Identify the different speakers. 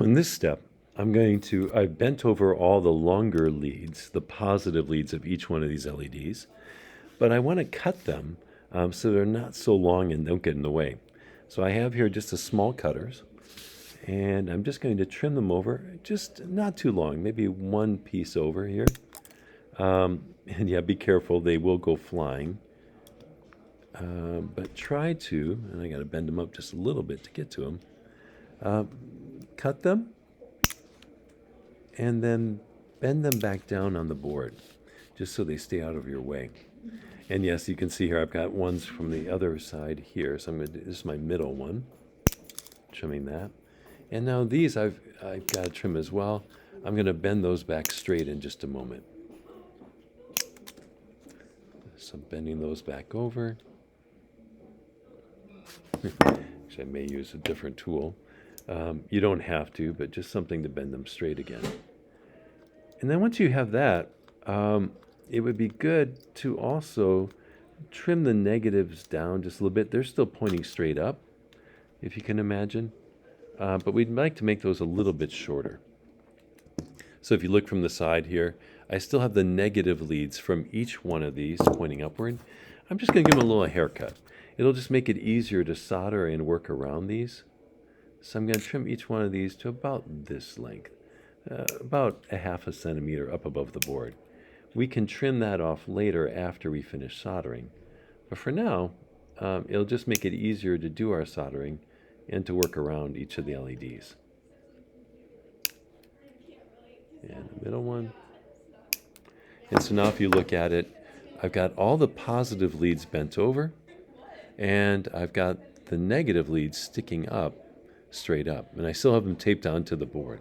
Speaker 1: In this step, I've bent over all the longer leads, the positive leads of each one of these LEDs, but I want to cut them so they're not so long and don't get in the way. So I have here just a small cutters, and I'm just going to trim them over, just not too long, maybe one piece over here. And yeah, be careful, they will go flying. But try to, and I got to bend them up just a little bit to get to them, cut them and then bend them back down on the board just so they stay out of your way. And yes, you can see here I've got ones from the other side here. So this is my middle one, trimming that. And now these I've got to trim as well. I'm going to bend those back straight in just a moment. So I'm bending those back over. Actually, I may use a different tool. You don't have to, but just something to bend them straight again. And then once you have that, it would be good to also trim the negatives down just a little bit. They're still pointing straight up, if you can imagine. But we'd like to make those a little bit shorter. So if you look from the side here, I still have the negative leads from each one of these pointing upward. I'm just going to give them a little haircut. It'll just make it easier to solder and work around these. So I'm going to trim each one of these to about this length, about a half a centimeter up above the board. We can trim that off later after we finish soldering. But for now, it'll just make it easier to do our soldering and to work around each of the LEDs. And the middle one. And so now if you look at it, I've got all the positive leads bent over, and I've got the negative leads sticking up, straight up. And I still have them taped onto the board.